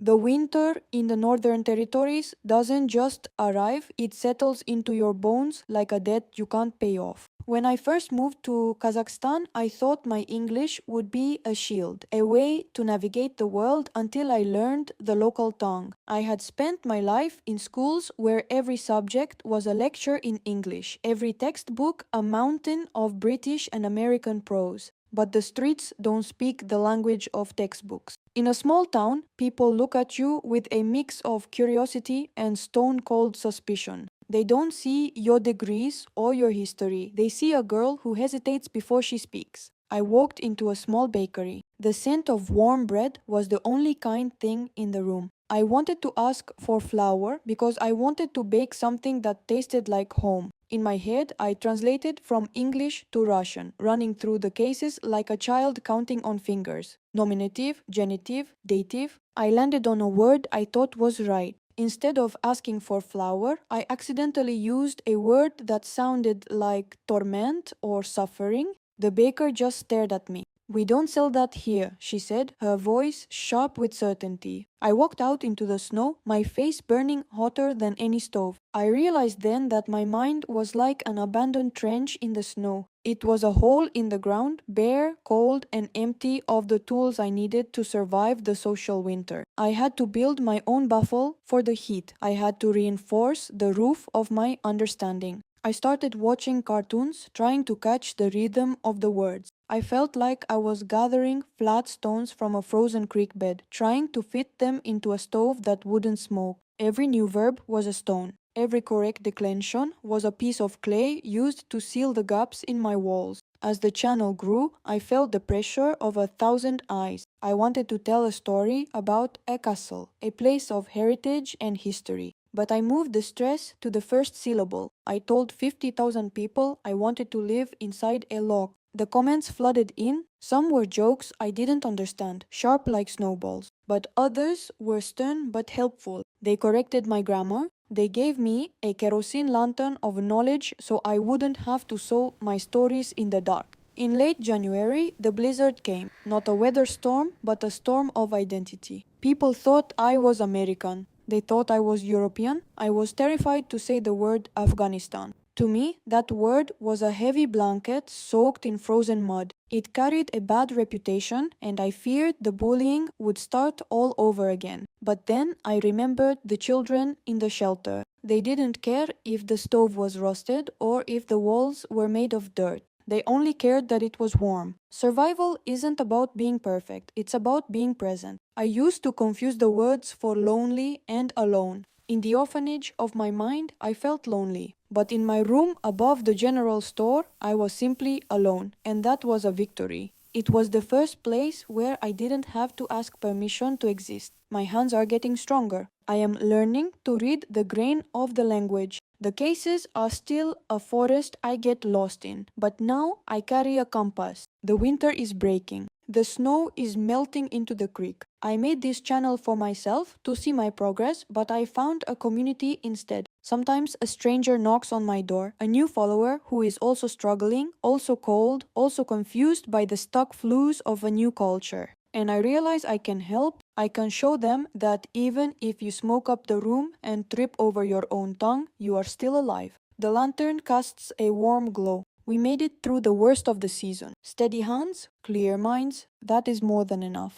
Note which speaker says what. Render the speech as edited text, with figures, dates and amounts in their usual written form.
Speaker 1: The winter in the Northern Territories doesn't just arrive, it settles into your bones like a debt you can't pay off. When I first moved to Kazakhstan, I thought my English would be a shield, a way to navigate the world until I learned the local tongue. I had spent my life in schools where every subject was a lecture in English, every textbook a mountain of British and American prose. But the streets don't speak the language of textbooks. In a small town, people look at you with a mix of curiosity and stone-cold suspicion. They don't see your degrees or your history. They see a girl who hesitates before she speaks. I walked into a small bakery. The scent of warm bread was the only kind thing in the room. I wanted to ask for flour because I wanted to bake something that tasted like home. In my head, I translated from English to Russian, running through the cases like a child counting on fingers. Nominative, genitive, dative. I landed on a word I thought was right. Instead of asking for flour, I accidentally used a word that sounded like torment or suffering. The baker just stared at me. "We don't sell that here," she said, her voice sharp with certainty. I walked out into the snow, my face burning hotter than any stove. I realized then that my mind was like an abandoned trench in the snow. It was a hole in the ground, bare, cold, and empty of the tools I needed to survive the social winter. I had to build my own baffle for the heat. I had to reinforce the roof of my understanding. I started watching cartoons, trying to catch the rhythm of the words. I felt like I was gathering flat stones from a frozen creek bed, trying to fit them into a stove that wouldn't smoke. Every new verb was a stone. Every correct declension was a piece of clay used to seal the gaps in my walls. As the channel grew, I felt the pressure of 1,000 eyes. I wanted to tell a story about a castle, a place of heritage and history. But I moved the stress to the first syllable. I told 50,000 people I wanted to live inside a log. The comments flooded in. Some were jokes I didn't understand, sharp like snowballs. But others were stern but helpful. They corrected my grammar. They gave me a kerosene lantern of knowledge so I wouldn't have to sew my stories in the dark. In late January, the blizzard came. Not a weather storm, but a storm of identity. People thought I was American. They thought I was European. I was terrified to say the word Afghanistan. To me, that word was a heavy blanket soaked in frozen mud. It carried a bad reputation, and I feared the bullying would start all over again. But then I remembered the children in the shelter. They didn't care if the stove was rusted or if the walls were made of dirt. They only cared that it was warm. Survival isn't about being perfect, it's about being present. I used to confuse the words for lonely and alone. In the orphanage of my mind, I felt lonely. But in my room above the general store, I was simply alone, and that was a victory. It was the first place where I didn't have to ask permission to exist. My hands are getting stronger. I am learning to read the grain of the language. The cases are still a forest I get lost in, but now I carry a compass. The winter is breaking. The snow is melting into the creek. I made this channel for myself to see my progress, but I found a community instead. Sometimes a stranger knocks on my door, a new follower who is also struggling, also cold, also confused by the stuck flues of a new culture. And I realize I can help. I can show them that even if you smoke up the room and trip over your own tongue, you are still alive. The lantern casts a warm glow. We made it through the worst of the season. Steady hands, clear minds, that is more than enough.